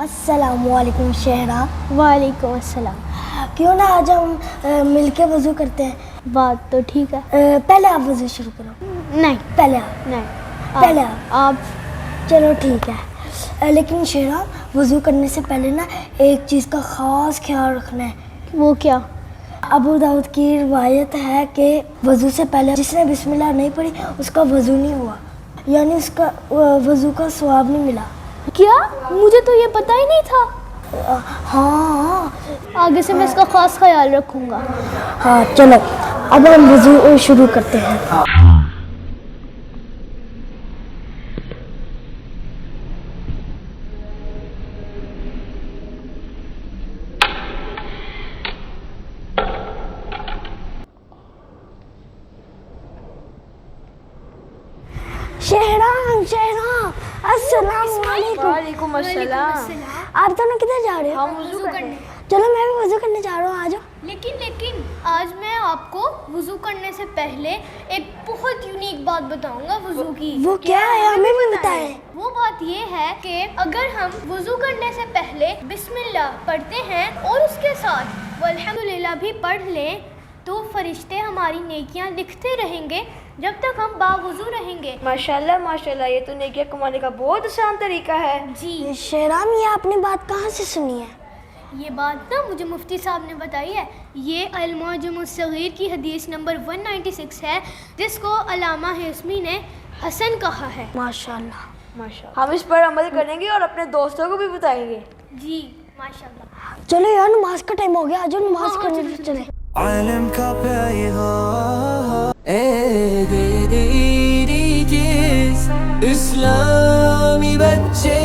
السلام علیکم شہرا. وعلیکم السلام. کیوں نہ آج ہم مل کے وضو کرتے ہیں؟ بات تو ٹھیک ہے. پہلے آپ وضو شروع کرو. نہیں پہلے آپ. نہیں پہلے آپ. چلو ٹھیک ہے. لیکن شہرا وضو کرنے سے پہلے نا ایک چیز کا خاص خیال رکھنا ہے. وہ کیا؟ ابو داؤد کی روایت ہے کہ وضو سے پہلے جس نے بسم اللہ نہیں پڑھی اس کا وضو نہیں ہوا، یعنی اس کا وضو کا ثواب نہیں ملا. کیا؟ مجھے تو یہ پتہ ہی نہیں تھا. ہاں آگے سے میں اس کا خاص خیال رکھوں گا. ہاں چلو اب ہم وضو شروع کرتے ہیں. شہرام السلام علیکم. وعلیکم السلام. آپ دونوں کدھر جا رہے ہو؟ ہم وضو کرنے. چلو میں بھی وضو کرنے جا رہا ہوں. آ جاؤ. لیکن آج میں آپ کو وضو کرنے سے پہلے ایک بہت یونیک بات بتاؤں گا وضو کی. وہ کیا ہے؟ ہمیں بھی بتائیں. وہ بات یہ ہے کہ اگر ہم وضو کرنے سے پہلے بسم اللہ پڑھتے ہیں اور اس کے ساتھ والحمدللہ بھی پڑھ لیں تو فرشتے ہماری نیکیاں لکھتے رہیں گے جب تک ہم باوضو رہیں گے. ماشاءاللہ یہ تو نیکیاں کمانے کا بہت آسان طریقہ ہے. جی شہرام یہ آپ نے بات کہاں سے سنی ہے؟ یہ بات نا مجھے مفتی صاحب نے بتائی ہے. یہ المعجم الصغیر کی حدیث نمبر 196 ہے جس کو علامہ ہیثمی نے حسن کہا ہے. ماشاءاللہ. ہم اس پر عمل کریں گے اور اپنے دوستوں کو بھی بتائیں گے. جی ماشاءاللہ. چلو یار نماز کا ٹائم ہو گیا. آج نماز کرنے چلے. عالم کا پیغام اے دیری جس اسلامی بچے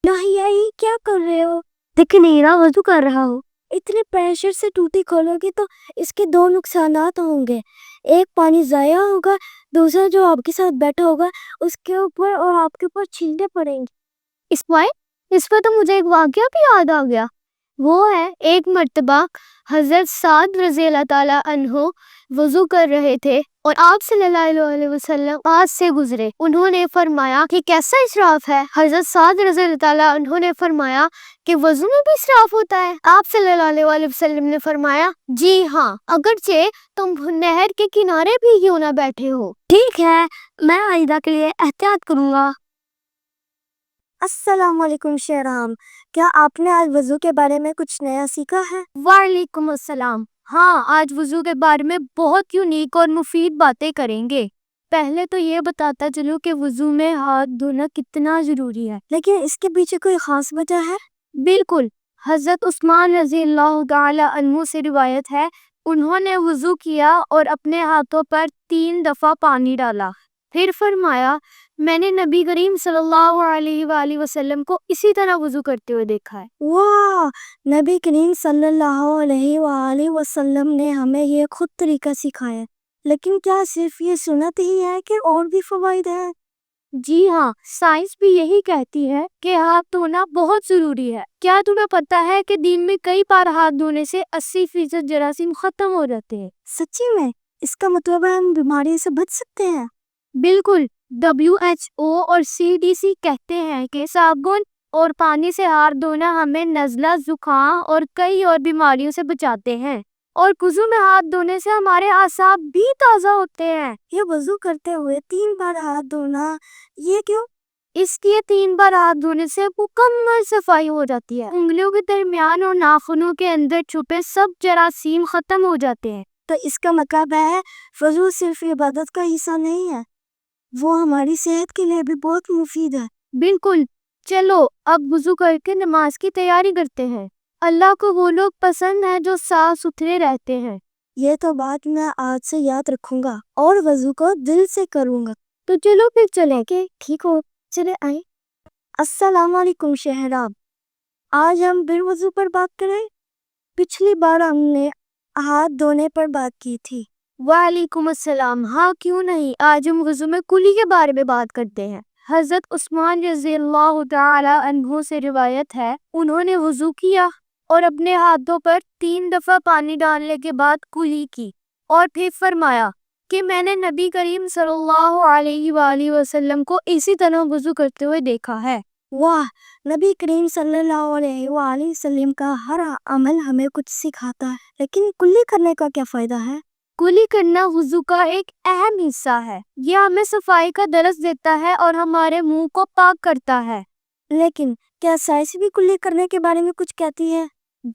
نہیں کیا کر رہے ہو؟ دیکھ نہیں رہا وضو کر رہا ہو. اتنے پریشر سے ٹوٹی کھولو گی تو اس کے دو نقصانات ہوں گے. ایک پانی ضائع ہوگا، دوسرا جو آپ کے ساتھ بیٹھا ہوگا اس کے اوپر اور آپ کے اوپر چھینٹے پڑیں گے. اس پہ تو مجھے ایک واقعہ بھی یاد آ گیا. وہ ہے ایک مرتبہ حضرت سعد رضی اللہ تعالیٰ عنہ وضو کر رہے تھے اور آپ صلی اللہ علیہ وسلم پاس سے گزرے. انہوں نے فرمایا کہ کیسا اسراف ہے. حضرت سعد رضی اللہ تعالیٰ عنہ نے فرمایا کہ وضو میں بھی اسراف ہوتا ہے. آپ صلی اللہ علیہ وسلم نے فرمایا جی ہاں، اگرچہ تم نہر کے کنارے بھی کیوں نہ بیٹھے ہو. ٹھیک ہے، میں آئندہ کے لیے احتیاط کروں گا. السلام علیکم شہرام، کیا آپ نے آج وضو کے بارے میں کچھ نیا سیکھا ہے؟ وعلیکم السلام. ہاں، آج وضو کے بارے میں بہت یونیک اور مفید باتیں کریں گے. پہلے تو یہ بتاتا چلو کہ وضو میں ہاتھ دھونا کتنا ضروری ہے. لیکن اس کے پیچھے کوئی خاص وجہ ہے؟ بالکل. حضرت عثمان رضی اللہ تعالی عنہ سے روایت ہے، انہوں نے وضو کیا اور اپنے ہاتھوں پر 3 دفعہ پانی ڈالا. پھر فرمایا میں نے نبی کریم صلی اللہ علیہ وآلہ وسلم کو اسی طرح وضو کرتے ہوئے دیکھا ہے. واہ، نبی کریم صلی اللہ علیہ وآلہ وسلم نے ہمیں یہ خود طریقہ سکھایا ہے. لیکن کیا صرف یہ سنت ہی ہے کہ اور بھی فوائد ہیں؟ جی ہاں، سائنس بھی یہی کہتی ہے کہ ہاتھ دھونا بہت ضروری ہے. کیا تمہیں پتہ ہے کہ دن میں کئی بار ہاتھ دھونے سے 80% جراثیم ختم ہو جاتے ہیں؟ سچی میں؟ اس کا مطلب ہے ہم بیماری سے بچ سکتے ہیں؟ بالکل. WHO اور CDC کہتے ہیں کہ صابن اور پانی سے ہاتھ دھونا ہمیں نزلہ، زکام اور کئی اور بیماریوں سے بچاتے ہیں. اور وضو میں ہاتھ دھونے سے ہمارے اعصاب بھی تازہ ہوتے ہیں. یہ وضو کرتے ہوئے 3 بار ہاتھ دھونا، یہ کیوں؟ اس لیے 3 بار ہاتھ دھونے سے مکمل صفائی ہو جاتی ہے. انگلیوں کے درمیان اور ناخنوں کے اندر چھپے سب جراثیم ختم ہو جاتے ہیں. تو اس کا مطلب ہے وضو صرف عبادت کا حصہ نہیں ہے، وہ ہماری صحت کے لیے بھی بہت مفید ہے. بالکل. چلو اب وضو کر کے نماز کی تیاری کرتے ہیں. اللہ کو وہ لوگ پسند ہیں جو صاف ستھرے رہتے ہیں. یہ تو بات میں آج سے یاد رکھوں گا اور وضو کو دل سے کروں گا. تو چلو پھر چلیں. کہ ٹھیک ہو، چلے آئیں. السلام علیکم شہرام، آج ہم بر وضو پر بات کریں. پچھلی بار ہم نے ہاتھ دھونے پر بات کی تھی. وعلیکم السلام. ہاں کیوں نہیں، آج ہم وضو میں کلی کے بارے میں بات کرتے ہیں. حضرت عثمان رضی اللہ تعالی عنہ سے روایت ہے، انہوں نے وضو کیا اور اپنے ہاتھوں پر 3 دفعہ پانی ڈالنے کے بعد کلی کی اور پھر فرمایا کہ میں نے نبی کریم صلی اللہ علیہ وآلہ وسلم کو اسی طرح وضو کرتے ہوئے دیکھا ہے۔ واہ، نبی کریم صلی اللہ علیہ وآلہ وسلم کا ہر عمل ہمیں کچھ سکھاتا ہے، لیکن کلی کرنے کا کیا فائدہ ہے؟ کلی کرنا وضو کا ایک اہم حصہ ہے۔ یہ ہمیں صفائی کا درس دیتا ہے اور ہمارے منہ کو پاک کرتا ہے۔ لیکن کیا سائنس بھی کلی کرنے کے بارے میں کچھ کہتی ہے؟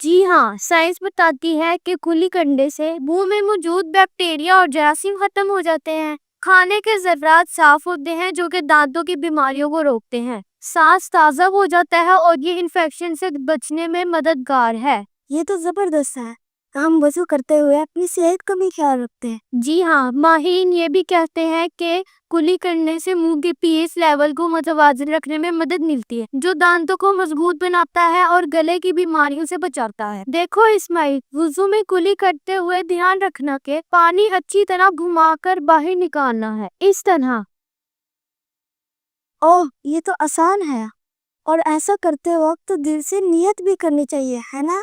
جی ہاں، سائنس بتاتی ہے کہ کلی کرنے سے منہ میں موجود بیکٹیریا اور جراثیم ختم ہو جاتے ہیں، کھانے کے ذرات صاف ہوتے ہیں جو کہ دانتوں کی بیماریوں کو روکتے ہیں، سانس تازہ ہو جاتا ہے اور یہ انفیکشن سے بچنے میں مددگار ہے۔ یہ تو زبردست ہے۔ ہم وضو کرتے ہوئے اپنی صحت کا بھی خیال رکھتے ہیں۔ جی ہاں، ماہرین یہ بھی کہتے ہیں کہ کلی کرنے سے منہ کے پی ایچ لیول کو متوازن رکھنے میں مدد ملتی ہے، جو دانتوں کو مضبوط بناتا ہے اور گلے کی بیماریوں سے بچاتا ہے۔ دیکھو اسماعیل، وضو میں کلی کرتے ہوئے دھیان رکھنا کہ پانی اچھی طرح گھما کر باہر نکالنا ہے، اس طرح۔ اوہ، یہ تو آسان ہے، اور ایسا کرتے وقت دل سے نیت بھی کرنی چاہیے، ہے نا؟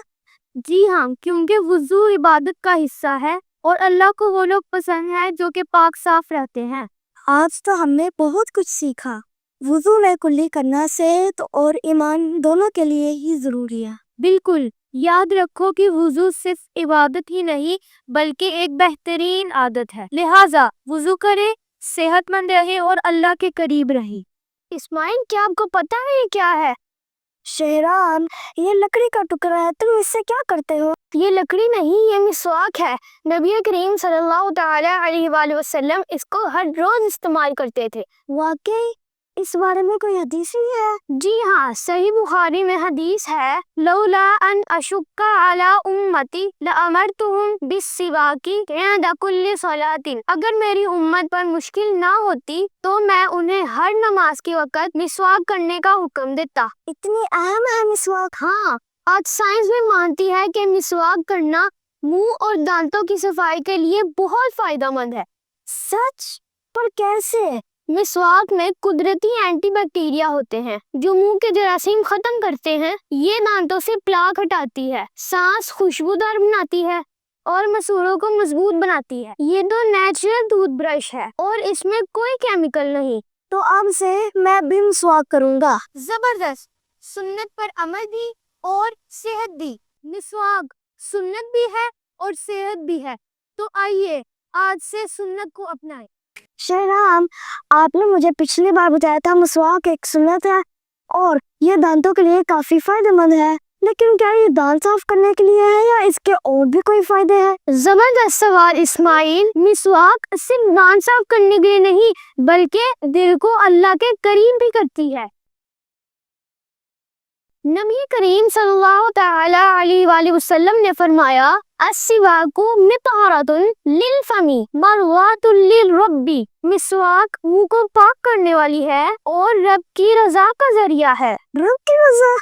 جی ہاں، کیونکہ وضو عبادت کا حصہ ہے اور اللہ کو وہ لوگ پسند ہے جو کہ پاک صاف رہتے ہیں۔ آج تو ہم نے بہت کچھ سیکھا۔ وضو میں کلی کرنا صحت اور ایمان دونوں کے لیے ہی ضروری ہے۔ بالکل، یاد رکھو کہ وضو صرف عبادت ہی نہیں بلکہ ایک بہترین عادت ہے، لہٰذا وضو کرے، صحت مند رہے اور اللہ کے قریب رہے۔ اسماعیل، کیا آپ کو پتہ ہے یہ کیا ہے؟ شہرام، یہ لکڑی کا ٹکڑا ہے، تم اس سے کیا کرتے ہو؟ یہ لکڑی نہیں، یہ مسواک ہے۔ نبی کریم صلی اللہ تعالی علیہ وآلہ وسلم اس کو ہر روز استعمال کرتے تھے۔ واقعی اس بارے میں کوئی حدیث بھی ہے؟ جی ہاں، صحیح بخاری میں حدیث ہے، لولا ان اشق علی امتی لامرتہم بالسواک عند کل صلاۃ۔ اگر میری امت پر مشکل نہ ہوتی تو میں انہیں ہر نماز کے وقت مسواک کرنے کا حکم دیتا۔ اتنی اہم ہے مسواک؟ ہاں، آج سائنس بھی مانتی ہے کہ مسواک کرنا منہ اور دانتوں کی صفائی کے لیے بہت فائدہ مند ہے۔ سچ؟ پر کیسے؟ مسواک میں قدرتی اینٹی بیکٹیریا ہوتے ہیں جو منہ کے جراثیم ختم کرتے ہیں۔ یہ دانتوں سے پلاک ہٹاتی ہے، سانس خوشبودار بناتی ہے اور مسوڑوں کو مضبوط بناتی ہے۔ یہ تو نیچرل ٹوتھ برش ہے اور اس میں کوئی کیمیکل نہیں۔ تو اب سے میں بھی مسواک کروں گا۔ زبردست، سنت پر عمل بھی اور صحت بھی۔ مسواک سنت بھی ہے اور صحت بھی ہے، تو آئیے آج سے سنت کو اپنائیں۔ شہرام، آپ نے مجھے پچھلی بار بتایا تھا مسواک ایک سنت ہے اور یہ دانتوں کے لیے کافی فائدہ مند ہے، لیکن کیا یہ دانت صاف کرنے کے لیے ہے یا اس کے اور بھی کوئی فائدے ہیں؟ زبردست سوال اسماعیل۔ مسواک صرف دانت صاف کرنے کے لیے نہیں بلکہ دل کو اللہ کے قریب بھی کرتی ہے۔ نبی کریم صلی اللہ تعالی علیہ وآلہ وسلم نے فرمایا، السواک مطہرۃ للفم مرضاۃ للرب۔ مسواک منہ کو پاک کرنے والی ہے اور رب کی رضا کا ذریعہ ہے۔ رب کی رضا؟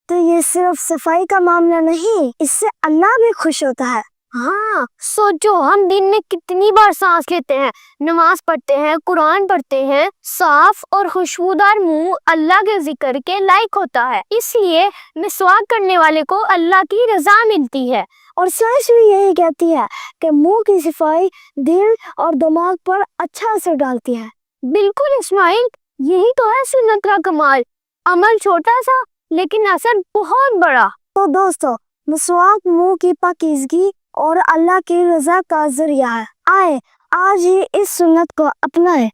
تو یہ صرف صفائی کا معاملہ نہیں، اس سے اللہ بھی خوش ہوتا ہے۔ ہاں، سوچو ہم دن میں کتنی بار سانس لیتے ہیں، نماز پڑھتے ہیں، قرآن پڑھتے ہیں۔ صاف اور خوشبودار منہ اللہ کے ذکر کے لائق ہوتا ہے، اس لیے مسواک کرنے والے کو اللہ کی رضا ملتی ہے۔ اور سائنس بھی یہی کہتی ہے کہ منہ کی صفائی دل اور دماغ پر اچھا اثر ڈالتی ہے۔ بالکل اسماعیل، یہی تو ہے سنت کا کمال، عمل چھوٹا سا لیکن اثر بہت بڑا۔ تو دوستو، مسواک منہ کی پاکیزگی اور اللہ کی رضا کا ذریعہ ہے۔ آئے آج ہی اس سنت کو اپنائیں۔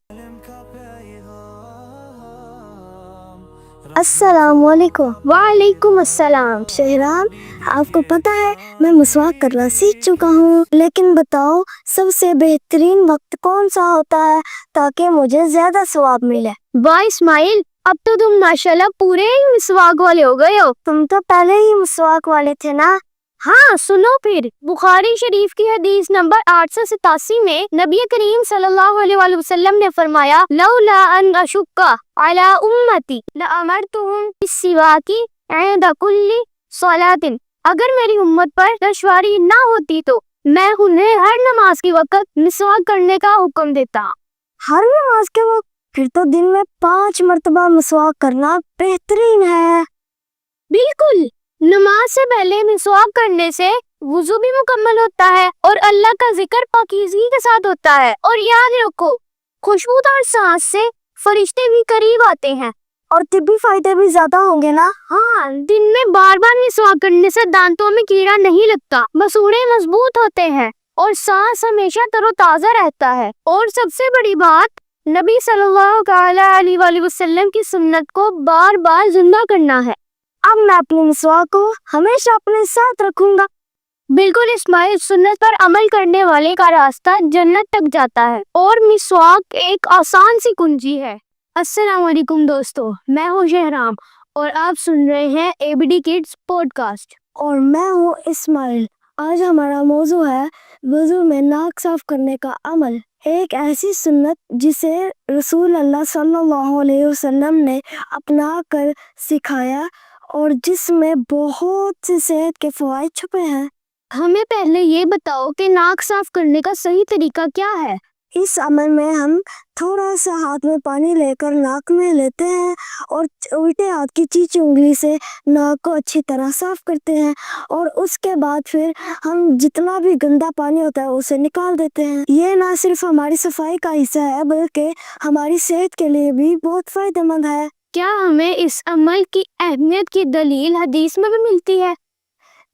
السلام علیکم۔ وعلیکم السلام۔ شہرام، آپ کو پتہ ہے میں مسواک کرنا سیکھ چکا ہوں، لیکن بتاؤ سب سے بہترین وقت کون سا ہوتا ہے تاکہ مجھے زیادہ ثواب ملے؟ واہ اسماعیل، اب تو تم ماشاءاللہ پورے ہی مسواک والے ہو گئے ہو۔ تم تو پہلے ہی مسواک والے تھے نا۔ ہاں سنو پھر، بخاری شریف کی حدیث نمبر 887 میں نبی کریم صلی اللہ علیہ وآلہ وسلم نے فرمایا، لولا ان اشق علی امتی لامرتہم بالسواک عند کل صلاۃ۔ اگر میری امت پر دشواری نہ ہوتی تو میں انہیں ہر نماز کے وقت مسواک کرنے کا حکم دیتا۔ ہر نماز کے وقت؟ پھر تو دن میں 5 مرتبہ مسواک کرنا بہترین ہے۔ بالکل، نماز سے پہلے مسواک کرنے سے وضو بھی مکمل ہوتا ہے اور اللہ کا ذکر پاکیزگی کے ساتھ ہوتا ہے۔ اور یاد رکھو، خوشبودار سانس سے فرشتے بھی قریب آتے ہیں۔ اور طبی فائدے بھی زیادہ ہوں گے نا؟ ہاں، دن میں بار بار مسواک کرنے سے دانتوں میں کیڑا نہیں لگتا، مسوڑے مضبوط ہوتے ہیں اور سانس ہمیشہ تر و تازہ رہتا ہے۔ اور سب سے بڑی بات، نبی صلی اللہ علیہ وآلہ وسلم کی سنت کو بار بار زندہ کرنا ہے۔ اب میں اپنی مسواک کو ہمیشہ اپنے ساتھ رکھوں گا۔ بالکل اسماعیل، سنت پر عمل کرنے والے کا راستہ جنت تک جاتا ہے اور مسواک ایک آسان سی کنجی ہے۔ السلام علیکم دوستو، میں ہوں شہرام اور آپ سن رہے ہیں ABD Kids پوڈ کاسٹ۔ اور میں ہوں اسماعیل۔ آج ہمارا موضوع ہے وضو میں ناک صاف کرنے کا عمل، ایک ایسی سنت جسے رسول اللہ صلی اللہ علیہ وسلم نے اپنا کر سکھایا اور جس میں بہت سے صحت کے فوائد چھپے ہیں۔ ہمیں پہلے یہ بتاؤ کہ ناک صاف کرنے کا صحیح طریقہ کیا ہے؟ اس عمل میں ہم تھوڑا سا ہاتھ میں پانی لے کر ناک میں لیتے ہیں اور الٹے ہاتھ کی چیچی انگلی سے ناک کو اچھی طرح صاف کرتے ہیں، اور اس کے بعد پھر ہم جتنا بھی گندا پانی ہوتا ہے اسے نکال دیتے ہیں۔ یہ نہ صرف ہماری صفائی کا حصہ ہے بلکہ ہماری صحت کے لیے بھی بہت فائدہ مند ہے۔ کیا ہمیں اس عمل کی اہمیت کی دلیل حدیث میں بھی ملتی ہے؟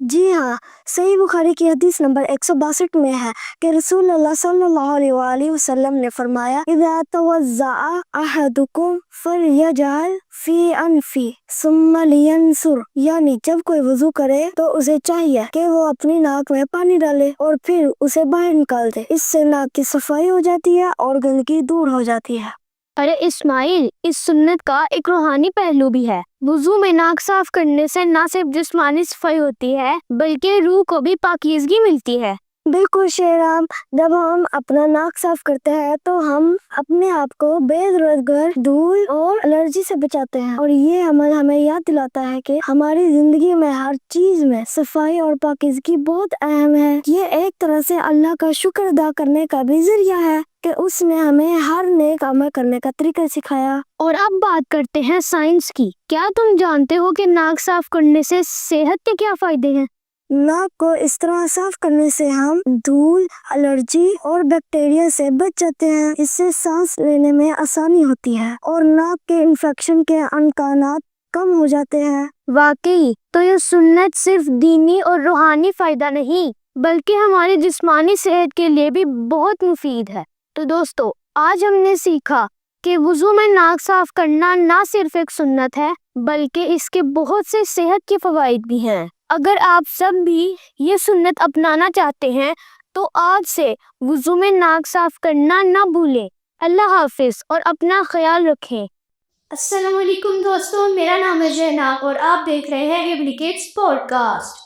جی ہاں، صحیح بخاری کی حدیث نمبر 162 میں ہے کہ رسول اللہ صلی اللہ علیہ وآلہ وسلم نے فرمایا، اذا توضأ احدکم فلیجعل فی انفی ثم لینثر، یعنی جب کوئی وضو کرے تو اسے چاہیے کہ وہ اپنی ناک میں پانی ڈالے اور پھر اسے باہر نکال دے۔ اس سے ناک کی صفائی ہو جاتی ہے اور گندگی دور ہو جاتی ہے۔ ارے اسماعیل، اس سنت کا ایک روحانی پہلو بھی ہے۔ وضو میں ناک صاف کرنے سے نہ صرف جسمانی صفائی ہوتی ہے بلکہ روح کو بھی پاکیزگی ملتی ہے۔ بالکل شہرام، جب ہم اپنا ناک صاف کرتے ہیں تو ہم اپنے آپ کو بے ضرورت گرد، دھول اور الرجی سے بچاتے ہیں، اور یہ عمل ہمیں یاد دلاتا ہے کہ ہماری زندگی میں ہر چیز میں صفائی اور پاکیزگی بہت اہم ہے۔ یہ ایک طرح سے اللہ کا شکر ادا کرنے کا بھی ذریعہ ہے کہ اس نے ہمیں ہر نیک عمل کرنے کا طریقہ سکھایا۔ اور اب بات کرتے ہیں سائنس کی۔ کیا تم جانتے ہو کہ ناک صاف کرنے سے صحت کے کیا فائدے ہیں؟ ناک کو اس طرح صاف کرنے سے ہم دھول، الرجی اور بیکٹیریا سے بچ جاتے ہیں۔ اس سے سانس لینے میں آسانی ہوتی ہے اور ناک کے انفیکشن کے امکانات کم ہو جاتے ہیں۔ واقعی، تو یہ سنت صرف دینی اور روحانی فائدہ نہیں بلکہ ہماری جسمانی صحت کے لیے بھی بہت مفید ہے۔ تو دوستو، آج ہم نے سیکھا کہ وضو میں ناک صاف کرنا نہ صرف ایک سنت ہے بلکہ اس کے بہت سے صحت کے فوائد بھی ہیں۔ اگر آپ سب بھی یہ سنت اپنانا چاہتے ہیں تو آج سے وضو میں ناک صاف کرنا نہ بھولیں۔ اللہ حافظ اور اپنا خیال رکھیں۔ السلام علیکم دوستو، میرا نام ہے زینب اور آپ دیکھ رہے ہیں ABD Kids پوڈ کاسٹ۔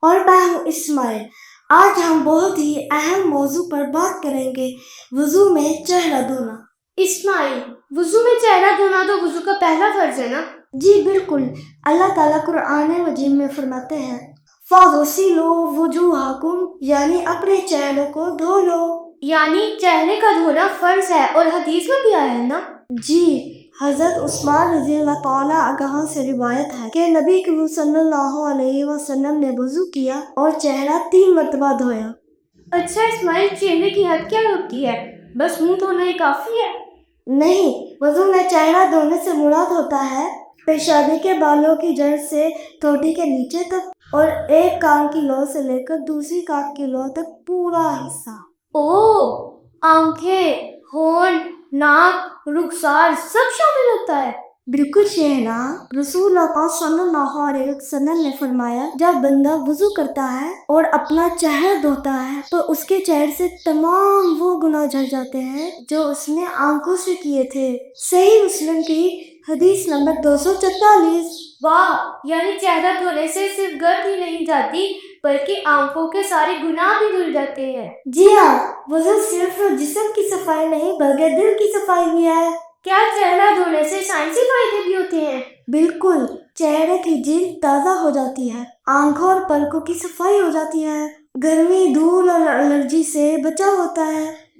اور میں ہوں اسماعیل۔ آج ہم بہت ہی اہم موضوع پر بات کریں گے، وضو میں چہرہ دھونا۔ اسماعیل، وضو میں چہرہ دھونا تو وضو کا پہلا فرض ہے نا؟ جی بالکل، اللہ تعالیٰ قرآن مجید میں فرماتے ہیں، فَاغْسِلُوا وُجُوهَكُمْ، یعنی اپنے چہروں کو دھو لو۔ یعنی چہرے کا دھونا فرض ہے اور حدیث میں بھی آیا ہے نا؟ جی، حضرت عثمان رضی اللہ تعالیٰ عنہ سے روایت ہے کہ نبی کریم صلی اللہ علیہ وسلم نے وضو کیا اور چہرہ 3 مرتبہ دھویا۔ اچھا اسماعیل، چہرے کی حد کیا ہوتی ہے؟ بس منہ دھونا ہی کافی ہے؟ نہیں، وضو میں چہرہ دھونے سے مراد ہوتا ہے پیشانی کے بالوں کی جڑ سے ٹھوڈی کے نیچے تک، اور ایک کان کی لو سے لے کر دوسری کان کی لو تک پورا حصہ۔ آنکھیں، ہونٹ، ناک، رخسار سب شامل ہوتا ہے؟ بالکل شہنا، رسول اللہ صلی اللہ علیہ وسلم نے فرمایا، جب بندہ وضو کرتا ہے اور اپنا چہرہ دھوتا ہے تو اس کے چہرے سے تمام وہ گناہ جھڑ جاتے ہیں جو اس نے آنکھوں سے کیے تھے۔ صحیح مسلم کی حدیث نمبر 244۔ واہ، یعنی چہرہ دھونے سے صرف گرد ہی نہیں جاتی بلکہ آنکھوں کے سارے گناہ بھی دھل جاتے ہیں۔ جی ہاں، وضو صرف جسم کی صفائی نہیں بلکہ دل کی صفائی بھی ہے۔ کیا چہرہ دھونے سے سائنسی فائدے بھی ہوتے ہیں؟ بالکل، چہرے کی جلد تازہ ہو جاتی ہے، آنکھوں اور پلکوں کی صفائی ہو جاتی ہے، گرمی، دھول اور الرجی سے بچاؤ ہوتا ہے،